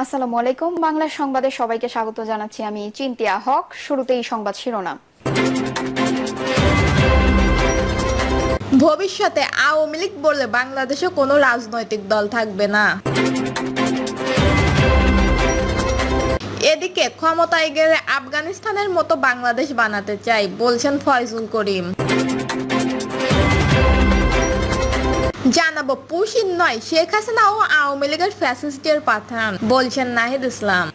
আসসালামু আলাইকুম। বাংলা সংবাদে সবাইকে স্বাগত জানাচ্ছি। আমি চিন্তিয়া হক। শুরুতেই সংবাদ শিরোনাম। ভবিষ্যতে আওয়ামী লীগ বললে বাংলাদেশে কোনো রাজনৈতিক দল থাকবে না। এদিকে ক্ষমতায় গেলে আফগানিস্তানের মতো বাংলাদেশ বানাতে চাই বলছেন ফয়জুল করিম। জানাবো পুশিন নয়, শেখ হাসিনা ও আওয়ামী লীগের ফ্যাসিস্টের পাঠান বলছেন নাহিদ ইসলাম।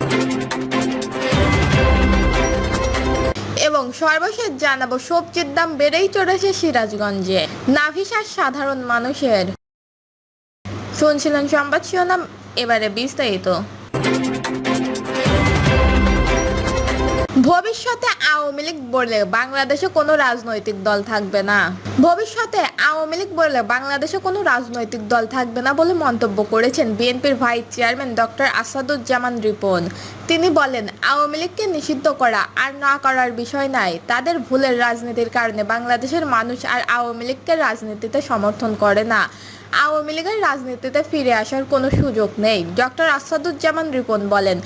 এবং সর্বশেষ জানাবো সবজির দাম বেড়েই চলেছে সিরাজগঞ্জে, নাভিশ্বাস সাধারণ মানুষের। শুনছিলেন সংবাদ শিরোনাম, এবারে বিস্তারিত। ভবিষ্যতে আওয়ামী লীগ বললে বাংলাদেশে কোনো রাজনৈতিক দল থাকবে না। ভবিষ্যতে আওয়ামী লীগ বললে বাংলাদেশে কোনো রাজনৈতিক দল থাকবে না বলে মন্তব্য করেছেন বিএনপির vice chairman doctor Asaduzzaman Ripon. তিনি বলেন, আওয়ামী লীগকে নিষিদ্ধ করা আর না করার বিষয় নাই, তাদের ভুলের রাজনীতির কারণে বাংলাদেশের মানুষ আর আওয়ামী লীগকে রাজনীতিতে সমর্থন করে না। আওয়ামী লীগের রাজনীতিতে ফিরে আসার কোনো সুযোগ নেই। ডক্টর আসাদুজ্জামান রিপন বলেন,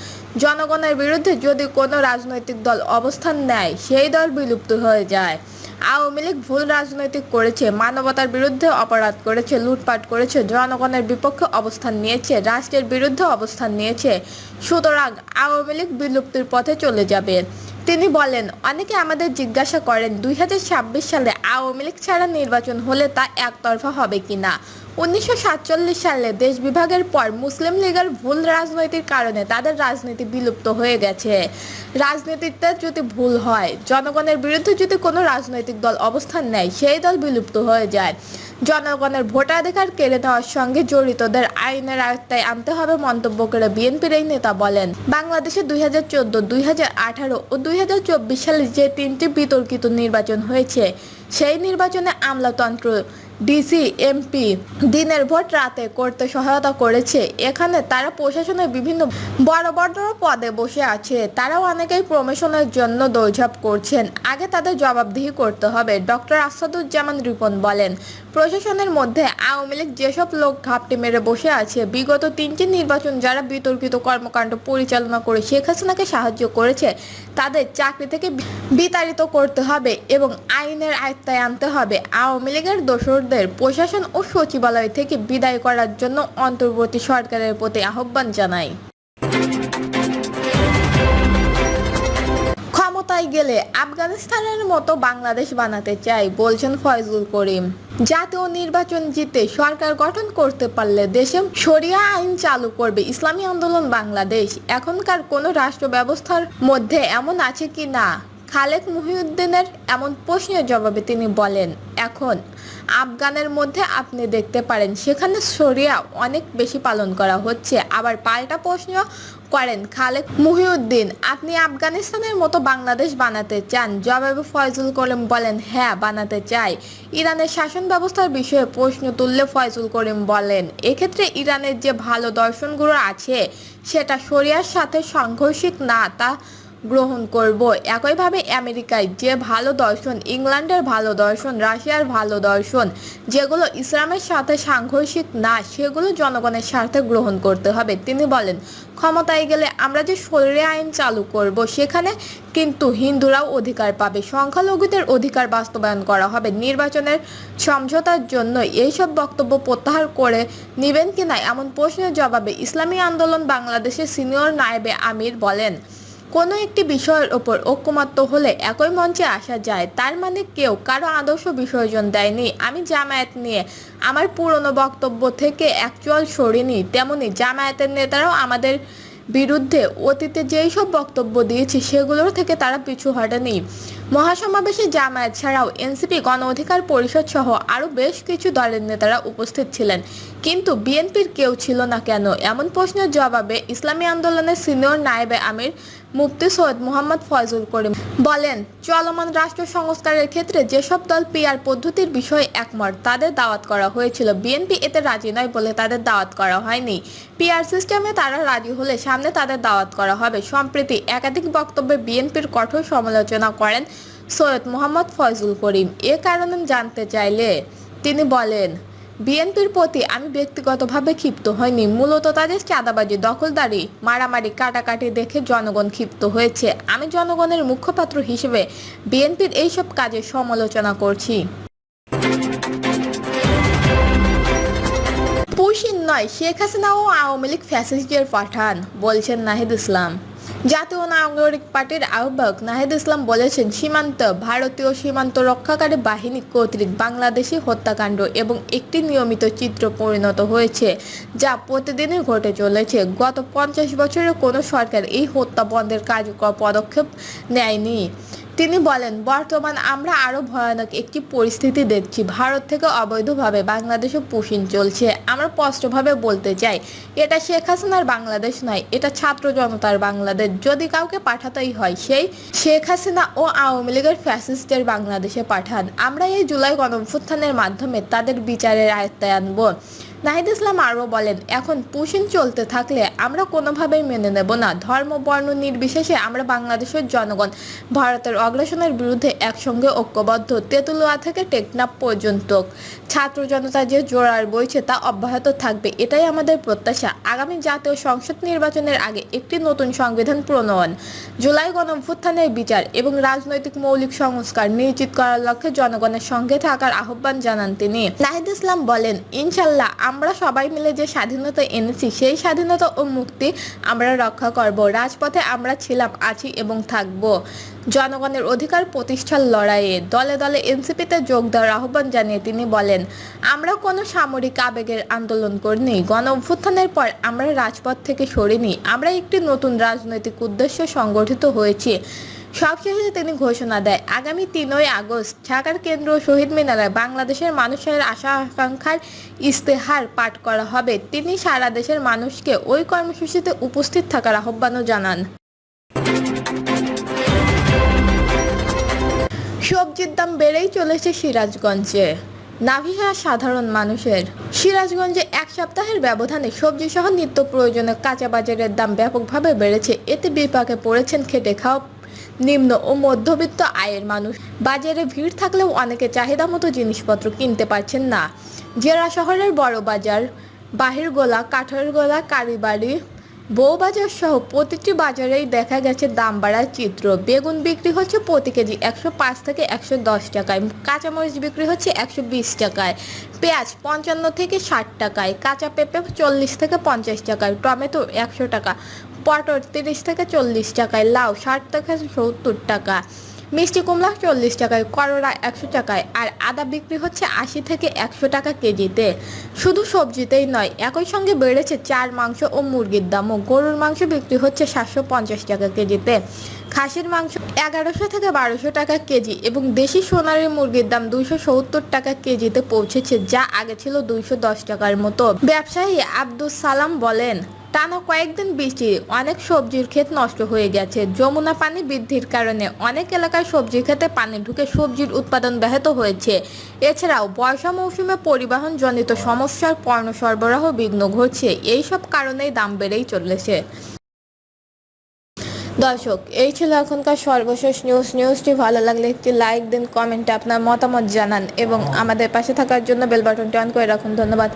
জনগণের বিরুদ্ধে যদি কোনো রাজনৈতিক দল অবস্থান নেয়, সেই দল বিলুপ্ত হয়ে যায়। আওয়ামী লীগ ভুল রাজনৈতিক করেছে, মানবতার বিরুদ্ধে অপরাধ করেছে, লুটপাট করেছে, জনগণের বিপক্ষে অবস্থান নিয়েছে, রাষ্ট্রের বিরুদ্ধে অবস্থান নিয়েছে। সুতরাং আওয়ামী লীগ বিলুপ্তির পথে চলে যাবে। তিনি বলেন, অনেকে আমাদের জিজ্ঞাসা করেন 2026 সালে আওয়ামী লীগ ছাড়া নির্বাচন হলে তা একতরফা হবে কিনা। 1947 সালে দেশ বিভাগের পর মুসলিম লীগের ভুল রাজনৈতিক কারণে তাদের রাজনীতি বিলুপ্ত হয়ে গেছে। রাজনীতিতে যদি ভুল হয়, জনগণের বিরুদ্ধে যদি কোনো রাজনৈতিক দল অবস্থান নেয়, সেই দল বিলুপ্ত হয়ে যায়। জনগণের ভোটাধিকার কেড়ে নেওয়ার সঙ্গে জড়িতদের আইনের আওতায় আনতে হবে মন্তব্য করে বিএনপির এই নেতা বলেন, বাংলাদেশে 2014, 2018 ও 2024 সালে যে তিনটি বিতর্কিত নির্বাচন হয়েছে, সেই নির্বাচনে আমলাতন্ত্র, ডিসি, এমপি দিনের ভোট রাতে করতে সহায়তা করেছে। এখানে তারা প্রশাসনের বিভিন্ন বড় বড় পদে বসে আছে। তারাও অনেকেই প্রমোশনের জন্য দৌড়ঝাঁপ করছেন। আগে তাদের জবাবদিহি করতে হবে। ডক্টর আসাদুজ্জামান রিপন বলেন, প্রশাসনের মধ্যে আওয়ামী লীগ যেসব লোক ঘাপটি মেরে বসে আছে, বিগত তিনটি নির্বাচন যারা বিতর্কিত কর্মকাণ্ড পরিচালনা করে শেখ হাসিনাকে সাহায্য করেছে, তাদের চাকরি থেকে বিতাড়িত করতে হবে এবং আইনের আওতায় আনতে হবে। আওয়ামী লীগের দোসরদের প্রশাসন ও সচিবালয় থেকে বিদায় করার জন্য অন্তর্বর্তী সরকারের প্রতি আহ্বান জানাই। ক্ষমতায় গেলে আফগানিস্তানের মতো বাংলাদেশ বানাতে চাই বলছেন ফয়জুল করিম। জাতীয় নির্বাচন জিতে সরকার গঠন করতে পারলে দেশে শরিয়া আইন চালু করবে ইসলামী আন্দোলন বাংলাদেশ। এখনকার কোনো রাষ্ট্র ব্যবস্থার মধ্যে এমন আছে কি না? খালেদ মুহিউদ্দিনের এমন প্রশ্নের জবাবে তিনি বলেন, এখন আফগানের মধ্যে আপনি দেখতে পারেন সেখানে শরিয়া অনেক বেশি পালন করা হচ্ছে। আবার পাল্টা প্রশ্ন করেন খালেদ মুহিউদ্দিন, আপনি আফগানিস্তানের মতো বাংলাদেশ বানাতে চান? জবাবে ফয়জুল করিম বলেন, হ্যাঁ, বানাতে চাই। ইরানের শাসন ব্যবস্থার বিষয়ে প্রশ্ন তুললে ফয়জুল করিম বলেন, এক্ষেত্রে ইরানের যে ভালো দর্শনগুলো আছে সেটা শরিয়ার সাথে সাংঘর্ষিক না, তা গ্রহণ করব। একইভাবে আমেরিকায় যে ভালো দর্শন, ইংল্যান্ডের ভালো দর্শন, রাশিয়ার ভালো দর্শন, যেগুলো ইসলামের সাথে সাংঘর্ষিক না, সেগুলো জনগণের স্বার্থে গ্রহণ করতে হবে। তিনি বলেন, ক্ষমতায় গেলে আমরা যে শরিয়া আইন চালু করব, সেখানে কিন্তু হিন্দুরাও অধিকার পাবে, সংখ্যালঘুদের অধিকার বাস্তবায়ন করা হবে। নির্বাচনের সমঝোতার জন্য এইসব বক্তব্য প্রত্যাহার করে নেবেন কিনা এমন প্রশ্নের জবাবে ইসলামী আন্দোলন বাংলাদেশের সিনিয়র নায়েবে আমির বলেন, কোনো একটি বিষয়ের ওপর ঐকমত্য হলে একই মঞ্চে আসা যায়, তার মানে কেউ কারো আদর্শ বিসর্জন দেয়নি। আমি জামায়াত নিয়ে আমার পুরনো বক্তব্য থেকে অ্যাকচুয়াল সরিনি, তেমনি জামায়াতের নেতারাও আমাদের বিরুদ্ধে অতীতে যেই সব বক্তব্য দিয়েছে সেগুলোর থেকে তারা পিছু হটেনি। মহাসমাবেশে জামায়াত ছাড়াও এনসিপি, গণ অধিকার পরিষদ সহ আরও বেশ কিছু দলের নেতারা উপস্থিত ছিলেন, কিন্তু বিএনপির কেউ ছিল না কেন এমন প্রশ্নের জবাবে ইসলামী আন্দোলনের সিনিয়র নায়েবে আমির মুফতি সৈয়দ মোহাম্মদ ফয়জুল করিম বলেন, চলমান রাষ্ট্র সংস্কারের ক্ষেত্রে যেসব দল পিআর পদ্ধতির বিষয়ে একমত তাদের দাওয়াত করা হয়েছিল। বিএনপি এতে রাজি নয় বলে তাদের দাওয়াত করা হয়নি। পিআর সিস্টেমে তারা রাজি হলে সামনে তাদের দাওয়াত করা হবে। সম্প্রতি একাধিক বক্তব্যে বিএনপির কঠোর সমালোচনা করেন সৈয়দ মোহাম্মদ ফয়জুল করিম। এ কারণে জানতে চাইলে তিনি বলেন, বিএনপির প্রতি আমি ব্যক্তিগতভাবে ক্ষিপ্ত হইনি, মূলত তাদের চাঁদাবাজি, দখলদারি, মারামারি, কাটাকাটি দেখে জনগণ ক্ষিপ্ত হয়েছে। আমি জনগণের মুখপাত্র হিসেবে বিএনপির এইসব কাজের সমালোচনা করছি। পুশিন নয়, শেখ হাসিনা ও আওয়ামী লীগ ফ্যাসিস্টের পাঠান, বলছেন নাহিদ ইসলাম। জাতীয় নাগরিক পার্টির আহ্বায়ক নাহিদ ইসলাম বলেছেন, ভারতীয় সীমান্ত রক্ষাকারী বাহিনী কর্তৃক বাংলাদেশি হত্যাকাণ্ড এবং একটি নিয়মিত চিত্র পরিণত হয়েছে, যা প্রতিদিনই ঘটে চলেছে। গত 50 বছরে কোনো সরকার এই হত্যা বন্ধের কার্যকর পদক্ষেপ নেয়নি। তিনি বলেন, বর্তমান আমরা আরো ভয়ানক একটি পরিস্থিতি দেখছি। ভারত থেকে অবৈধভাবে বাংলাদেশে পুশিন চলছে। আমরা স্পষ্টভাবে বলতে চাই, এটা শেখ হাসিনার বাংলাদেশ নয়, এটা ছাত্র জনতার বাংলাদেশ। যদি কাউকে পাঠাতেই হয়, সেই শেখ হাসিনা ও আওয়ামী লীগের ফ্যাসিস্টের বাংলাদেশে পাঠান। আমরা এই জুলাই গণঅভ্যুত্থানের মাধ্যমে তাদের বিচারের আয়ত্তায় আনব। নাহিদ ইসলাম আরও বলেন, এখন পুশিন চলতে থাকলে আমরা কোনোভাবেই মেনে নেব না। ধর্ম বর্ণ নির্বিশেষে আমরা বাংলাদেশের জনগণ ভারতের অগ্রাসনের বিরুদ্ধে একসঙ্গে ঐক্যবদ্ধ। তেঁতুলিয়া থেকে টেকনাফ পর্যন্ত ছাত্র জনতা যে জোয়ার বইছে তা অব্যাহত থাকবে, এটাই আমাদের প্রত্যাশা। আগামী জাতীয় সংসদ নির্বাচনের আগে একটি নতুন সংবিধান প্রণয়ন, জুলাই গণঅভ্যুত্থানের বিচার এবং রাজনৈতিক মৌলিক সংস্কার নিশ্চিত করার লক্ষ্যে জনগণের সঙ্গে থাকার আহ্বান জানান তিনি। নাহিদ ইসলাম বলেন, ইনশাল্লাহ আমরা সবাই মিলে যে স্বাধীনতা এনেছি সেই স্বাধীনতা ও মুক্তি আমরা রক্ষা করব। রাজপথে আমরা ছিলাম, আছি এবং থাকব জনগণের অধিকার প্রতিষ্ঠার লড়াইয়ে। দলে দলে এনসিপিতে যোগ দেওয়ার আহ্বান জানিয়ে তিনি বলেন, আমরা কোনো সামরিক আবেগের আন্দোলন করিনি। গণ অভ্যুত্থানের পর আমরা রাজপথ থেকে সরিনি। আমরা একটি নতুন রাজনৈতিক উদ্দেশ্যে সংগঠিত হয়েছি। সবশেষে তিনি ঘোষণা দেয়, আগামী 3ই আগস্ট ঢাকার কেন্দ্রীয় শহীদ মিনারে বাংলাদেশের মানুষের আশা আকাঙ্ক্ষার ইস্তেহার পাঠ করা হবে। তিনি সারা দেশের মানুষকে ওই কর্মসূচিতে উপস্থিত থাকার আহ্বানও জানান। সবজির দাম বেড়েই চলেছে সিরাজগঞ্জে। নাভিহা সাধারণ মানুষের। সিরাজগঞ্জে এক সপ্তাহের ব্যবধানে সবজি সহ নিত্য প্রয়োজনীয় কাঁচা বাজারের দাম ব্যাপকভাবে বেড়েছে। এতে বিপাকে পড়েছেন খেটে খাওয়া নিম্ন ও মধ্যবিত্ত আয়ের মানুষ। বাজারে ভিড় থাকলেও অনেকে চাহিদা মতো জিনিসপত্র কিনতে পারছেন না। জেলা শহরের বড় বাজার, বাহিরগোলা, কাঠেরগোলা, কালীবাড়ি, বউবাজার সহ প্রতিটি বাজারেই দেখা গেছে দাম বাড়ার চিত্র। বেগুন বিক্রি হচ্ছে প্রতি কেজি 105 থেকে 110 টাকায়, কাঁচামরিচ বিক্রি হচ্ছে 120 টাকায়, পেঁয়াজ 55 থেকে 60 টাকায়, কাঁচা পেঁপে 40 থেকে 50 টাকায়, টমেটো 100 টাকা, পটল 30 থেকে 40 টাকায়, লাউ 60 থেকে 70 টাকা, মিষ্টি কুমড়া 40 টাকায়, করলা 100 টাকায়, আর আদা বিক্রি হচ্ছে 80 থেকে 100 টাকা কেজিতে। শুধু সবজিতেই নয়, একই সঙ্গে বেড়েছে চাল, মাংস ও মুরগির দামও। গরুর মাংস বিক্রি হচ্ছে 750 টাকা কেজিতে, খাসির মাংস 1100 থেকে 1200 টাকা কেজি এবং দেশি সোনালী মুরগির দাম 270 টাকা কেজিতে পৌঁছেছে, যা আগে ছিল 210 টাকার মতো। ব্যবসায়ী আব্দুল সালাম বলেন, টানা কয়েকদিন বৃষ্টি অনেক সবজির ক্ষেত নষ্ট হয়ে গেছে। যমুনা পানি বৃদ্ধির কারণে অনেক এলাকায় সবজি ক্ষেতে পানি ঢুকে সবজির উৎপাদন ব্যাহত হয়েছে। এছাড়াও বর্ষা মৌসুমে পরিবহন জনিত সমস্যার পণ্য সরবরাহ বিঘ্ন ঘটছে। এইসব কারণেই দাম বেড়েই চলেছে। দর্শক, এই ছিল এখনকার সর্বশেষ নিউজটি ভালো লাগলে একটি লাইক দিন, কমেন্টে আপনার মতামত জানান এবং আমাদের পাশে থাকার জন্য বেল বাটনটি অন করে রাখুন। ধন্যবাদ।